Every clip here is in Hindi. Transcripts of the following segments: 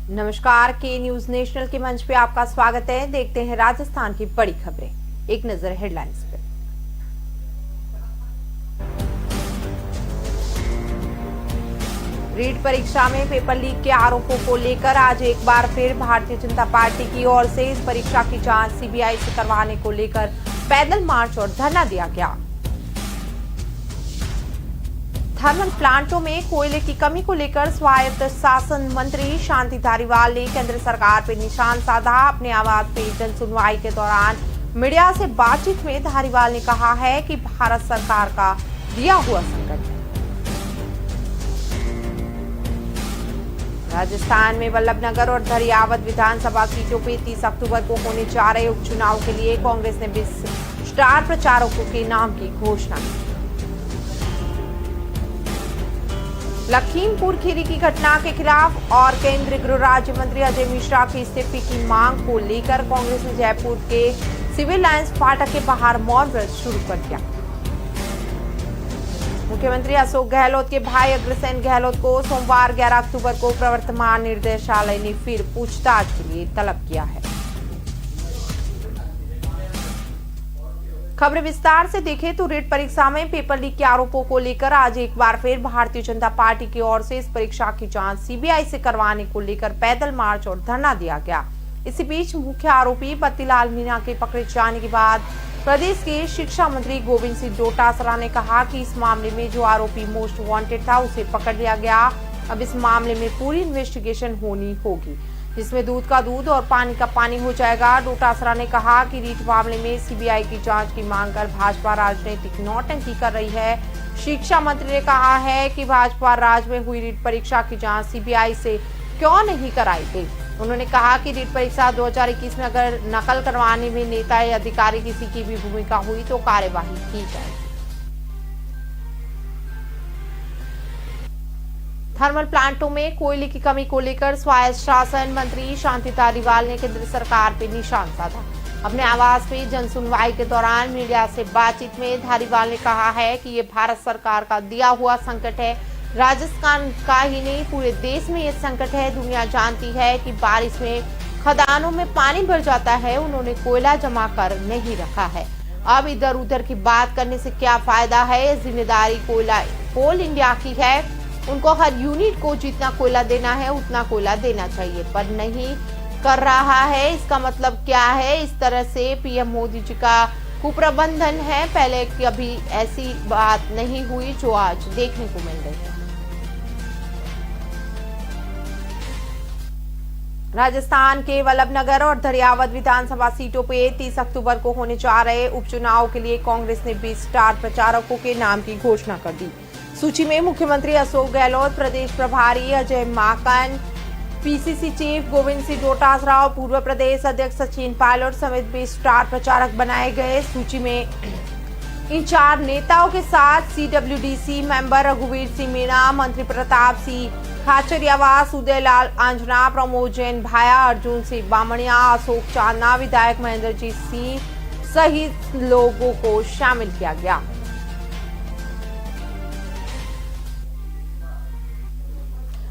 नमस्कार, के न्यूज नेशनल के मंच पे आपका स्वागत है। देखते हैं राजस्थान की बड़ी खबरें। एक नजर हेडलाइंस पे। रीट परीक्षा में पेपर लीक के आरोपों को लेकर आज एक बार फिर भारतीय जनता पार्टी की ओर से इस परीक्षा की जांच सीबीआई से करवाने को लेकर पैदल मार्च और धरना दिया गया। थर्मल प्लांटों में कोयले की कमी को लेकर स्वायत्त शासन मंत्री शांति धारीवाल ने केंद्र सरकार पर निशान साधा। अपने आवाज पे जन सुनवाई के दौरान मीडिया से बातचीत में धारीवाल ने कहा है कि भारत सरकार का दिया हुआ संकट है। राजस्थान में वल्लभनगर और धरियावद विधानसभा सीटों पे 30 अक्टूबर को होने जा रहे उपचुनाव के लिए कांग्रेस ने 20 स्टार प्रचारकों के नाम की घोषणा की। लखीमपुर खीरी की घटना के खिलाफ और केंद्रीय गृह राज्य मंत्री अजय मिश्रा के इस्तीफे की मांग को लेकर कांग्रेस ने जयपुर के सिविल लाइंस फाटक के बाहर मौन व्रत शुरू कर दिया। मुख्यमंत्री अशोक गहलोत के भाई अग्रसेन गहलोत को सोमवार 11 अक्टूबर को प्रवर्तमान निर्देशालय ने फिर पूछताछ के लिए तलब किया है। खबर विस्तार से देखें तो रीट परीक्षा में पेपर लीक के आरोपों को लेकर आज एक बार फिर भारतीय जनता पार्टी की ओर से इस परीक्षा की जांच सीबीआई से करवाने को लेकर पैदल मार्च और धरना दिया गया। इसी बीच मुख्य आरोपी बत्तीलाल मीणा के पकड़े जाने के बाद प्रदेश के शिक्षा मंत्री गोविंद सिंह डोटासरा ने कहा कि इस मामले में जो आरोपी मोस्ट वांटेड था उसे पकड़ लिया गया। अब इस मामले में पूरी इन्वेस्टिगेशन होनी होगी, जिसमें दूध का दूध और पानी का पानी हो जाएगा। डोटासरा ने कहा कि रीट मामले में सीबीआई की जांच की मांग कर भाजपा राजनीतिक नौटंकी कर रही है। शिक्षा मंत्री ने कहा है कि भाजपा राज में हुई रीट परीक्षा की जांच सीबीआई से क्यों नहीं कराई गई। उन्होंने कहा कि रीट परीक्षा 2021 में अगर नकल करवाने में नेता या अधिकारी किसी की भी भूमिका हुई तो कार्यवाही की जाए। थर्मल प्लांटों में कोयले की कमी को लेकर स्वायत्त शासन मंत्री शांति धारीवाल ने केंद्र सरकार पर निशान साधा। अपने आवास पे जन सुनवाई के दौरान मीडिया से बातचीत में धारीवाल ने कहा है कि ये भारत सरकार का दिया हुआ संकट है। राजस्थान का ही नहीं, पूरे देश में ये संकट है। दुनिया जानती है कि बारिश में खदानों में पानी भर जाता है, उन्होंने कोयला जमा कर नहीं रखा है। अब इधर उधर की बात करने से क्या फायदा है। जिम्मेदारी कोल इंडिया की है, उनको हर यूनिट को जितना कोयला देना है उतना कोयला देना चाहिए, पर नहीं कर रहा है। इसका मतलब क्या है? इस तरह से पीएम मोदी जी का कुप्रबंधन है। पहले कभी ऐसी बात नहीं हुई जो आज देखने को मिल रही है। राजस्थान के वल्लभनगर और धरियावद विधानसभा सीटों पे 30 अक्टूबर को होने जा रहे उपचुनाव के लिए कांग्रेस ने 20 स्टार प्रचारकों के नाम की घोषणा कर दी। सूची में मुख्यमंत्री अशोक गहलोत, प्रदेश प्रभारी अजय माकन, पीसीसी चीफ गोविंद सिंह डोटासरा और पूर्व प्रदेश अध्यक्ष सचिन पायलट समेत 20 स्टार प्रचारक बनाए गए। सूची में इन 4 नेताओं के साथ सीडब्ल्यूडीसी मेंबर रघुवीर सिंह मीणा, मंत्री प्रताप सिंह खाचरियावास, उदयलाल आंजना, प्रमोद जैन भाया, अर्जुन सिंह बामणिया, अशोक चांदना, विधायक महेंद्रजीत सिंह सहित लोगों को शामिल किया गया।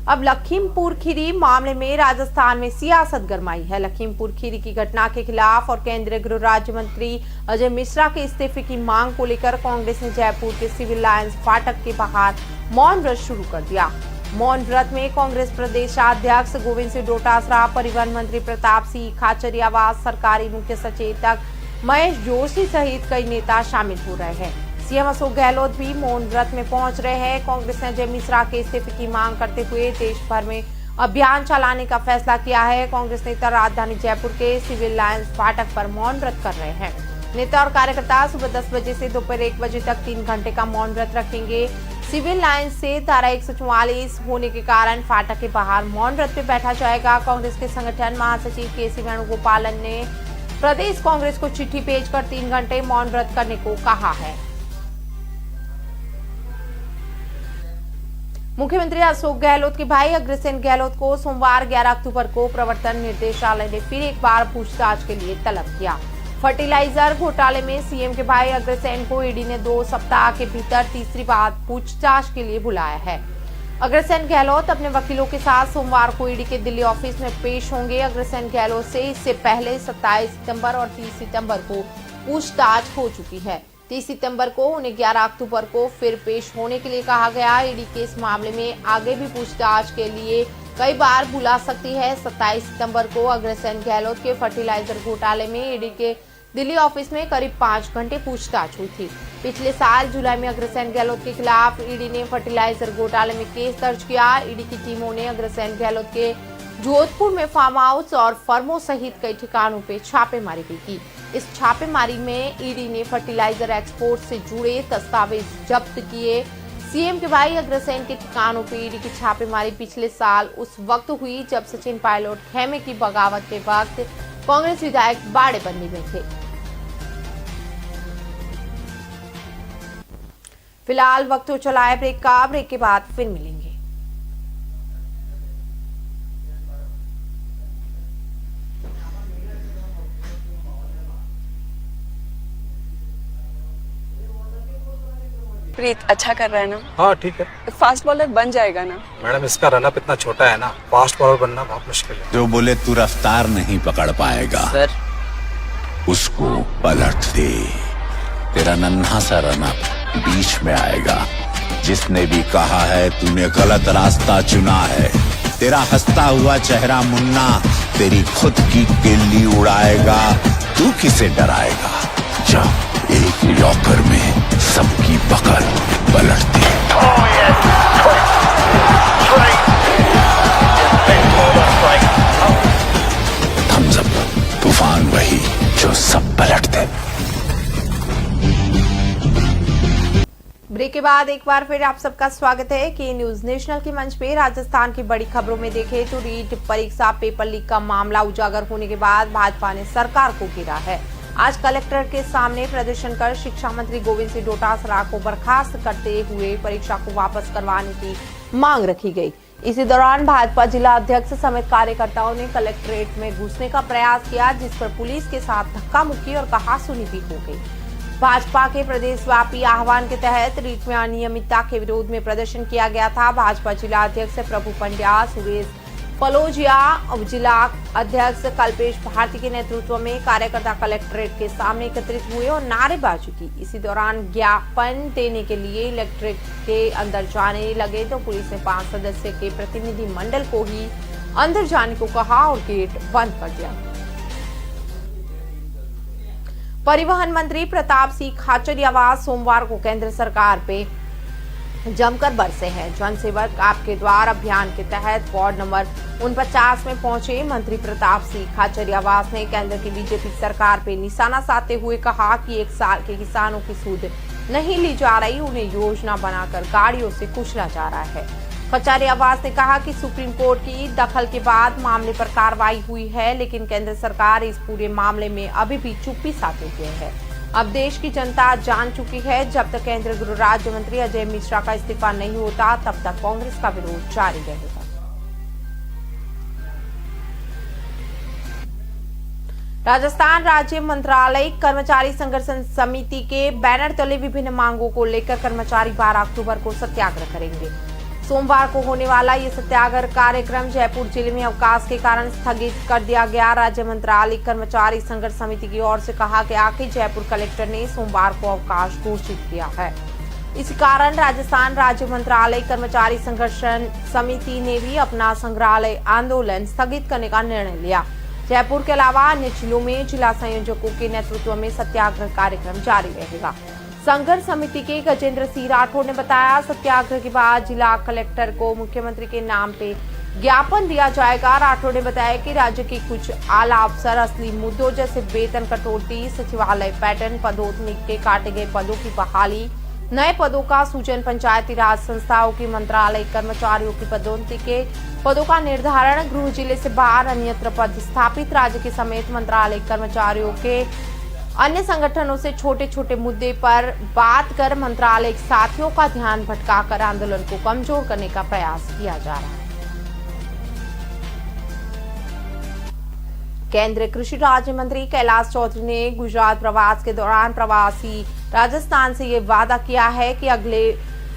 अब लखीमपुर खीरी मामले में राजस्थान में सियासत गरमाई है। लखीमपुर खीरी की घटना के खिलाफ और केंद्रीय गृह राज्य मंत्री अजय मिश्रा के इस्तीफे की मांग को लेकर कांग्रेस ने जयपुर के सिविल लाइंस फाटक के बाहर मौन व्रत शुरू कर दिया। मौन व्रत में कांग्रेस प्रदेशाध्यक्ष गोविंद सिंह डोटासरा, परिवहन मंत्री प्रताप सिंह खाचरियावास, सरकारी मुख्य सचेतक महेश जोशी सहित कई नेता शामिल हो रहे हैं। सीएम अशोक गहलोत भी मौन व्रत में पहुंच रहे हैं। कांग्रेस ने अजय मिश्रा के इस्तीफे की मांग करते हुए देश भर में अभियान चलाने का फैसला किया है। कांग्रेस नेता राजधानी जयपुर के सिविल लाइंस फाटक पर मौन व्रत कर रहे हैं। नेता और कार्यकर्ता सुबह 10 बजे से दोपहर 1 बजे तक 3 घंटे का मौन व्रत रखेंगे। सिविल लाइंस से धारा 144 होने के कारण फाटक के बाहर मौन व्रत पे बैठा जाएगा। कांग्रेस के संगठन महासचिव केसी वेणुगोपालन ने प्रदेश कांग्रेस को चिट्ठी भेजकर 3 घंटे मौन व्रत करने को कहा है। मुख्यमंत्री अशोक गहलोत के भाई अग्रसेन गहलोत को सोमवार 11 अक्टूबर को प्रवर्तन निर्देशालय ने फिर एक बार पूछताछ के लिए तलब किया। फर्टिलाइजर घोटाले में सीएम के भाई अग्रसेन को ईडी ने 2 सप्ताह के भीतर तीसरी बार पूछताछ के लिए बुलाया है। अग्रसेन गहलोत अपने वकीलों के साथ सोमवार को ईडी के दिल्ली ऑफिस में पेश होंगे। अग्रसेन गहलोत से इससे पहले 27 सितंबर और 30 सितंबर को पूछताछ हो चुकी है। 30 सितंबर को उन्हें 11 अक्टूबर को फिर पेश होने के लिए कहा गया। ईडी के इस मामले में आगे भी पूछताछ के लिए कई बार बुला सकती है। 27 सितंबर को अग्रसेन गहलोत के फर्टिलाइजर घोटाले में ईडी के दिल्ली ऑफिस में करीब 5 घंटे पूछताछ हुई थी। पिछले साल जुलाई में अग्रसेन गहलोत के खिलाफ ईडी ने फर्टिलाइजर घोटाले में केस दर्ज किया। ईडी की टीमों ने अग्रसेन गहलोत के जोधपुर में फार्म हाउस और फर्मों सहित कई ठिकानों पे छापेमारी भी की। इस छापेमारी में ईडी ने फर्टिलाइजर एक्सपोर्ट से जुड़े दस्तावेज जब्त किए। सीएम के भाई अग्रसेन के ठिकानों पे ईडी की छापेमारी पिछले साल उस वक्त हुई जब सचिन पायलट खेमे की बगावत के वक्त कांग्रेस विधायक बाड़ेबंदी में थे। फिलहाल वक्त हो चला है ब्रेक का। ब्रेक के बाद फिर मिलेंगे। प्रीत अच्छा कर रहा है ना? हाँ ठीक है। फास्ट बॉलर बन जाएगा ना? मैडम इसका रनअप इतना छोटा है ना, फास्ट बॉलर बनना बहुत मुश्किल है। जो बोले तू रफ्तार नहीं पकड़ पाएगा सर उसको पलट दे। तेरा नन्हा सा रनअप बीच में आएगा। जिसने भी कहा है तूने गलत रास्ता चुना है, तेरा हंसता हुआ चेहरा मुन्ना तेरी खुद की किल्ली उड़ाएगा। तू किसे डराएगा? जा एक लॉकर में सबकी पकड़ पलट दे। थम्स अप, तूफान वही जो सब पलट दे। ब्रेक के बाद एक बार फिर आप सबका स्वागत है कि न्यूज नेशनल के मंच पे राजस्थान की बड़ी खबरों में देखें तो रीट परीक्षा पेपर लीक का मामला उजागर होने के बाद भाजपा ने सरकार को घेरा है। आज कलेक्टर के सामने प्रदर्शन कर शिक्षा मंत्री गोविंद सिंह डोटासरा को बर्खास्त करते हुए परीक्षा को वापस करवाने की मांग रखी गई। इसी दौरान भाजपा जिला अध्यक्ष समेत कार्यकर्ताओं ने कलेक्ट्रेट में घुसने का प्रयास किया, जिस पर पुलिस के साथ धक्का मुक्की और कहासुनी भी हो गई। भाजपा के प्रदेशव्यापी आह्वान के तहत रीट में अनियमितता के विरोध में प्रदर्शन किया गया था। भाजपा जिला अध्यक्ष प्रभु पंड्या, सुरेश फलोजिया, जिला अध्यक्ष कल्पेश भारती के नेतृत्व में कार्यकर्ता कलेक्ट्रेट के सामने एकत्रित हुए और नारेबाजी की। इसी दौरान ज्ञापन देने के लिए इलेक्ट्रेट के अंदर जाने लगे तो पुलिस ने 5 सदस्य के प्रतिनिधि मंडल को ही अंदर जाने को कहा और गेट बंद कर दिया। परिवहन मंत्री प्रताप सिंह खाचरियावास सोमवार को केंद्र सरकार पे जमकर बरसे हैं। जनसेवक आपके द्वार अभियान के तहत वार्ड नंबर 49 में पहुंचे मंत्री प्रताप सिंह खाचरियावास ने केंद्र की बीजेपी सरकार पे निशाना साधते हुए कहा कि 1 साल के किसानों की सूद नहीं ली जा रही, उन्हें योजना बनाकर गाड़ियों से कुचला जा रहा है। खाचरियावास ने कहा कि सुप्रीम कोर्ट की दखल के बाद मामले पर कार्रवाई हुई है, लेकिन केंद्र सरकार इस पूरे मामले में अभी भी चुप्पी साधे हुए है। अब देश की जनता जान चुकी है, जब तक केंद्रीय गृह राज्य मंत्री अजय मिश्रा का इस्तीफा नहीं होता तब तक कांग्रेस का विरोध जारी रहेगा। राजस्थान राज्य मंत्रालय कर्मचारी संघर्ष समिति के बैनर तले विभिन्न मांगों को लेकर कर्मचारी 12 अक्टूबर को सत्याग्रह करेंगे। सोमवार को होने वाला ये सत्याग्रह कार्यक्रम जयपुर जिले में अवकाश के कारण स्थगित कर दिया गया। राज्य मंत्रालय कर्मचारी संघर्ष समिति की ओर से कहा गया कि जयपुर कलेक्टर ने सोमवार को अवकाश घोषित किया है। इस कारण राजस्थान राज्य मंत्रालय कर्मचारी संघर्ष समिति ने भी अपना संग्रहालय आंदोलन स्थगित करने का निर्णय लिया। जयपुर के अलावा अन्य जिलों में जिला संयोजकों के नेतृत्व में सत्याग्रह कार्यक्रम जारी रहेगा। संघर्ष समिति के गजेंद्र सिंह राठौड़ ने बताया, सत्याग्रह के बाद जिला कलेक्टर को मुख्यमंत्री के नाम पे ज्ञापन दिया जाएगा। राठौड़ ने बताया कि राज्य के कुछ आला अफसर असली मुद्दों जैसे वेतन कटौती, सचिवालय पैटर्न, पदोन्नति के काटे गए पदों की बहाली, नए पदों का सूजन, पंचायती राज संस्थाओं की मंत्रालय कर्मचारियों की पदोन्नति के पदों का निर्धारण, गृह जिले से बाहर अन्यत्र पद स्थापित राज्य के समेत मंत्रालय कर्मचारियों के अन्य संगठनों से छोटे छोटे मुद्दे पर बात कर मंत्रालय साथियों का ध्यान भटकाकर आंदोलन को कमजोर करने का प्रयास किया जा रहा है। केंद्रीय कृषि राज्य मंत्री कैलाश चौधरी ने गुजरात प्रवास के दौरान प्रवासी राजस्थान से ये वादा किया है कि अगले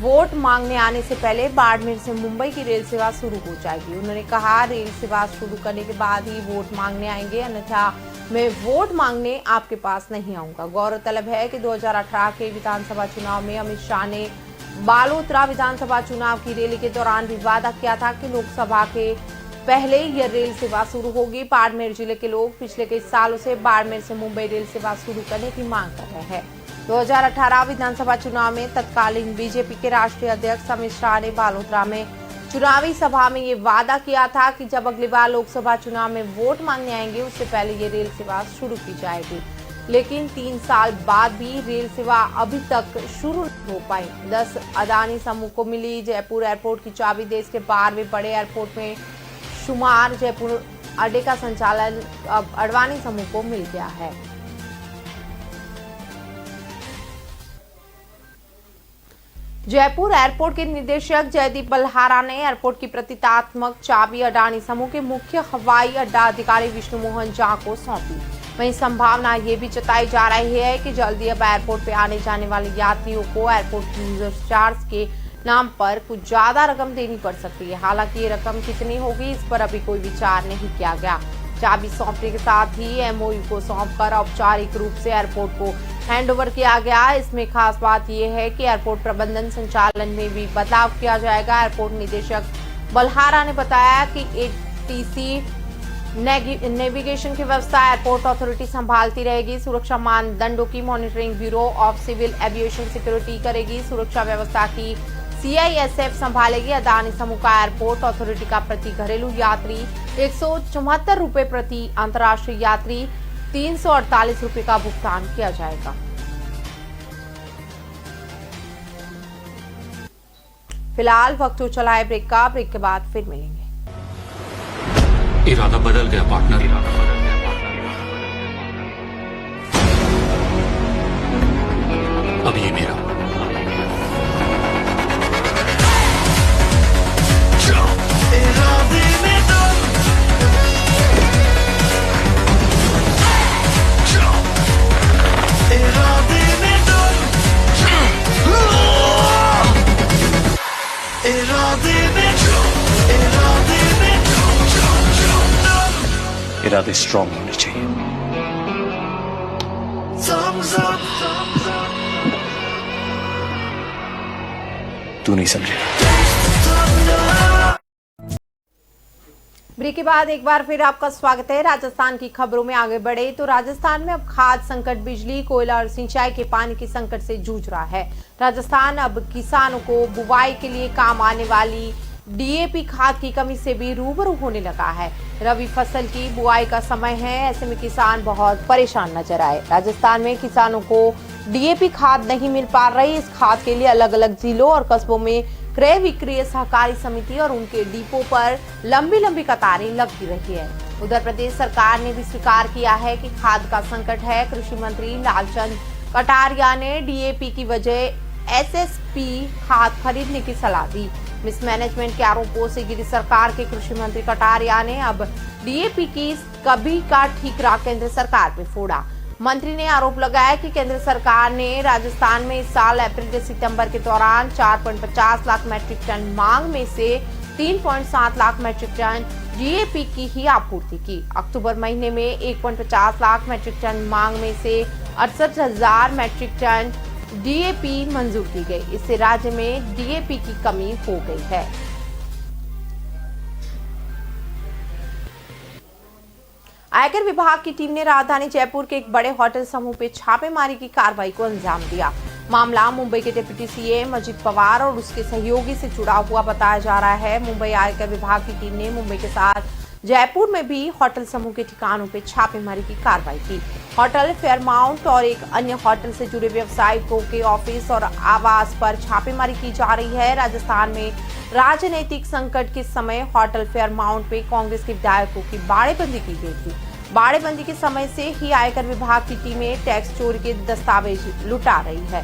वोट मांगने आने से पहले बाड़मेर से मुंबई की रेल सेवा शुरू हो जाएगी। उन्होंने कहा, रेल सेवा शुरू करने के बाद ही वोट मांगने आएंगे, अन्यथा मैं वोट मांगने आपके पास नहीं आऊंगा। गौरतलब है कि 2018 के विधानसभा चुनाव में अमित शाह ने बालोतरा विधानसभा चुनाव की रैली के दौरान भी वादा किया था कि लोकसभा के पहले यह रेल सेवा शुरू होगी। बाड़मेर जिले के लोग पिछले कई सालों से बाड़मेर से मुंबई रेल सेवा शुरू करने की मांग कर रहे हैं। 2018 विधानसभा चुनाव में तत्कालीन बीजेपी के राष्ट्रीय अध्यक्ष अमित शाह ने बालोतरा में चुनावी सभा में ये वादा किया था कि जब अगली बार लोकसभा चुनाव में वोट मांगने आएंगे उससे पहले ये रेल सेवा शुरू की जाएगी। लेकिन 3 साल बाद भी रेल सेवा अभी तक शुरू नहीं हो पाई। 10 अदानी समूह को मिली जयपुर एयरपोर्ट की चाबी। देश के 12वें बड़े एयरपोर्ट में शुमार जयपुर अड्डे का संचालन अब अडवाणी समूह को मिल गया है। जयपुर एयरपोर्ट के निदेशक जयदीप बल्हारा ने एयरपोर्ट की प्रतीकात्मक चाबी अडानी समूह के मुख्य हवाई अड्डा अधिकारी विष्णु मोहन झा को सौंपी। वहीं संभावना ये भी जताई जा रही है कि जल्दी अब एयरपोर्ट पे आने जाने वाले यात्रियों को एयरपोर्ट यूजर चार्ज के नाम पर कुछ ज्यादा रकम देनी पड़ सकती है। हालांकि ये रकम कितनी होगी इस पर अभी कोई विचार नहीं किया गया। चाबी सौंपने के साथ ही एमओयू को सौंपकर औपचारिक रूप से एयरपोर्ट को हैंडओवर किया गया। इसमें खास बात यह है कि एयरपोर्ट प्रबंधन संचालन में भी बदलाव किया जाएगा। एयरपोर्ट निदेशक बल्हारा ने बताया कि एटीसी नेविगेशन की व्यवस्था एयरपोर्ट अथॉरिटी संभालती रहेगी। सुरक्षा मानदंडों की monitoring bureau of civil aviation security करेगी। सुरक्षा व्यवस्था की CISF संभालेगी। अदानी समूह का एयरपोर्ट अथॉरिटी का प्रति घरेलू यात्री 174 रुपए, प्रति अंतर्राष्ट्रीय यात्री 348 रुपए का भुगतान किया जाएगा। फिलहाल वक्त हो चला है ब्रेक का। ब्रेक के बाद फिर मिलेंगे। इरादा बदल गया पार्टनर, अब ये मेरा। इरादे स्ट्रॉन्ग होने चाहिए। तू नहीं समझेगा। ब्रेक के बाद एक बार फिर आपका स्वागत है। राजस्थान की खबरों में आगे बढ़े तो राजस्थान में अब खाद्य संकट, बिजली, कोयला और सिंचाई के पानी के संकट से जूझ रहा है। राजस्थान अब किसानों को बुवाई के लिए काम आने वाली DAP खाद की कमी से भी रूबरू होने लगा है। रबी फसल की बुआई का समय है, ऐसे में किसान बहुत परेशान नजर आए। राजस्थान में किसानों को DAP खाद नहीं मिल पा रही। इस खाद के लिए अलग अलग जिलों और कस्बों में क्रय विक्रय सहकारी समिति और उनके डिपो पर लंबी लंबी कतारें लगती रही है। उधर प्रदेश सरकार ने भी स्वीकार किया है कि खाद का संकट है। कृषि मंत्री लालचंद कटारिया ने DAP की वजह SSP खाद खरीदने की सलाह दी। मिसमैनेजमेंट के आरोपों से घिरी सरकार के कृषि मंत्री कटारिया ने अब DAP की कभी का ठीकरा केंद्र सरकार पे फोड़ा। मंत्री ने आरोप लगाया कि केंद्र सरकार ने राजस्थान में इस साल अप्रैल से सितंबर के दौरान 4.50 लाख मैट्रिक टन मांग में से 3.7 लाख मैट्रिक टन DAP की ही आपूर्ति की। अक्टूबर महीने में 1.50 लाख मैट्रिक टन मांग में से 68,000 मैट्रिक टन DAP मंजूर की गई। इससे राज्य में DAP की कमी हो गई है। आयकर विभाग की टीम ने राजधानी जयपुर के एक बड़े होटल समूह पे छापेमारी की कार्रवाई को अंजाम दिया। मामला मुंबई के डिप्टी CM अजित पवार और उसके सहयोगी से जुड़ा हुआ बताया जा रहा है। मुंबई आयकर विभाग की टीम ने मुंबई के साथ जयपुर में भी होटल समूह के ठिकानों पे छापेमारी की कार्रवाई की। होटल फेयरमाउंट और एक अन्य होटल से जुड़े व्यवसायिकों के ऑफिस और आवास पर छापेमारी की जा रही है। राजस्थान में राजनीतिक संकट के समय होटल फेयरमाउंट पे कांग्रेस के विधायकों की बाड़ेबंदी की गई थी। बाड़ेबंदी के समय से ही आयकर विभाग की टीमें टैक्स चोरी के दस्तावेज लुटा रही है।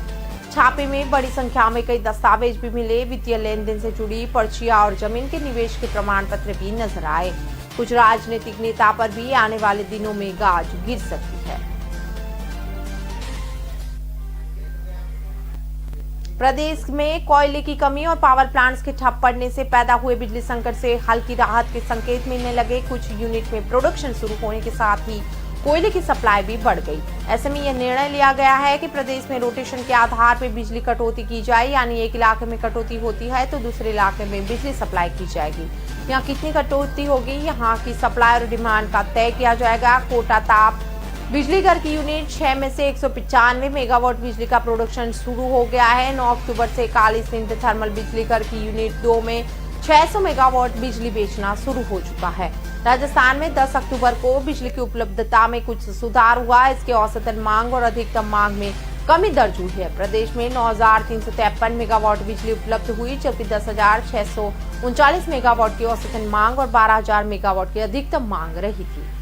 छापे में बड़ी संख्या में कई दस्तावेज भी मिले। वित्तीय लेन देन से जुड़ी पर्चियां और जमीन के निवेश के प्रमाण पत्र भी नजर आए। कुछ राजनीतिक नेता पर भी आने वाले दिनों में गाज गिर सकती है। प्रदेश में कोयले की कमी और पावर प्लांट्स के ठप पड़ने से पैदा हुए बिजली संकट से हल्की राहत के संकेत मिलने लगे। कुछ यूनिट में प्रोडक्शन शुरू होने के साथ ही कोयले की सप्लाई भी बढ़ गई। ऐसे में यह निर्णय लिया गया है कि प्रदेश में रोटेशन के आधार पर बिजली कटौती की जाए, यानी एक इलाके में कटौती होती है तो दूसरे इलाके में बिजली सप्लाई की जाएगी। यहाँ कितनी कटौती होगी, यहाँ की सप्लाई और डिमांड का तय किया जाएगा। कोटा ताप बिजली घर की यूनिट 6 में से 195 मेगावाट बिजली का प्रोडक्शन शुरू हो गया है। 9 अक्टूबर से 41 इंच थर्मल बिजली घर की यूनिट 2 में 600 मेगावाट बिजली बेचना शुरू हो चुका है। राजस्थान में 10 अक्टूबर को बिजली की उपलब्धता में कुछ सुधार हुआ। इसके औसतन मांग और अधिकतम मांग में कमी दर्ज हुई है। प्रदेश में 9,353 मेगावाट बिजली उपलब्ध हुई, जबकि 10,639 मेगावाट की औसतन मांग और 12,000 मेगावाट की अधिकतम मांग रही थी।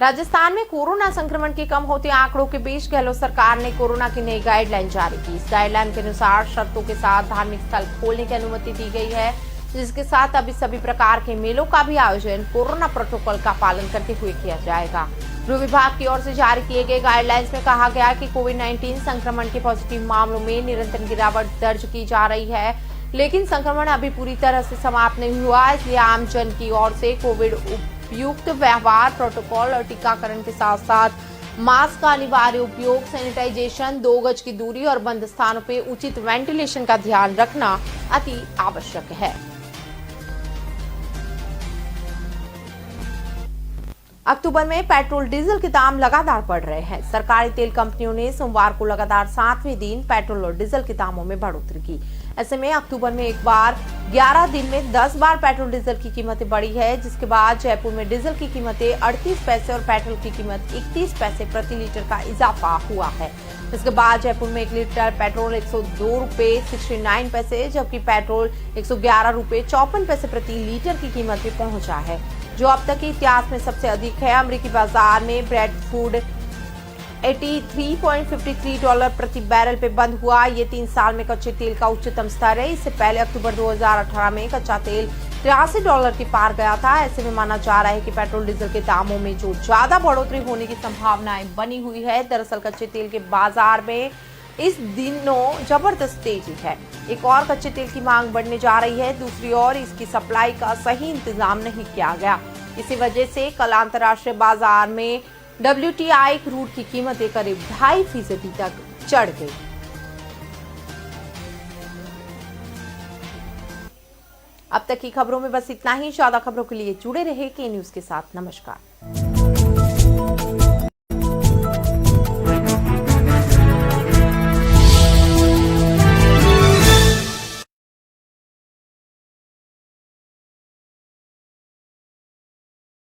राजस्थान में कोरोना संक्रमण के कम होते आंकड़ों के बीच गहलोत सरकार ने कोरोना की नई गाइडलाइन जारी की। इस गाइडलाइन के अनुसार शर्तों के साथ धार्मिक स्थल खोलने की अनुमति दी गई है, जिसके साथ अभी सभी प्रकार के मेलों का भी आयोजन कोरोना प्रोटोकॉल का पालन करते हुए किया जाएगा। गृह विभाग की ओर से जारी किए गए गाइडलाइंस में कहा गया कि कोविड-19 संक्रमण के पॉजिटिव मामलों में निरंतर गिरावट दर्ज की जा रही है, लेकिन संक्रमण अभी पूरी तरह से समाप्त नहीं हुआ। इसलिए आम जन की ओर से कोविड उपयुक्त व्यवहार, प्रोटोकॉल और टीकाकरण के साथ साथ मास्क का अनिवार्य उपयोग, सैनिटाइजेशन, 2 गज की दूरी और बंद स्थानों पे उचित वेंटिलेशन का ध्यान रखना अति आवश्यक है। अक्टूबर में पेट्रोल डीजल के दाम लगातार बढ़ रहे हैं। सरकारी तेल कंपनियों ने सोमवार को लगातार 7वें दिन पेट्रोल और डीजल के दामों में बढ़ोतरी की। ऐसे में अक्टूबर में एक बार 11 दिन में 10 बार पेट्रोल डीजल की कीमतें बढ़ी है, जिसके बाद जयपुर में डीजल की कीमतें 38 पैसे और पेट्रोल की कीमत 31 पैसे प्रति लीटर का इजाफा हुआ है। इसके बाद जयपुर में 1 लीटर पेट्रोल 102 रुपए 69 पैसे, जबकि पेट्रोल 111 रुपए 54 पैसे प्रति लीटर की कीमत पे पहुंचा है, जो अब तक के इतिहास में सबसे अधिक है। अमेरिकी बाजार में ब्रेड फूड $83.53 प्रति बैरल पे बंद हुआ। ये 3 साल में कच्चे तेल का उच्चतम स्तर है। इससे पहले अक्टूबर 2018 में कच्चा तेल $83 के पार गया था। ऐसे में माना जा रहा है कि पेट्रोल डीजल के दामों में जो ज्यादा बढ़ोतरी होने की संभावनाएं बनी हुई है। दरअसल कच्चे तेल के बाजार में इस दिनों जबरदस्त तेजी है। एक और कच्चे तेल की मांग बढ़ने जा रही है, दूसरी ओर इसकी सप्लाई का सही इंतजाम नहीं किया गया। इसी वजह से कल अंतर्राष्ट्रीय बाजार में WTI क्रूड की कीमतें करीब 2.5% तक चढ़ गई। अब तक की खबरों में बस इतना ही। ज्यादा खबरों के लिए जुड़े रहे के न्यूज के साथ। नमस्कार।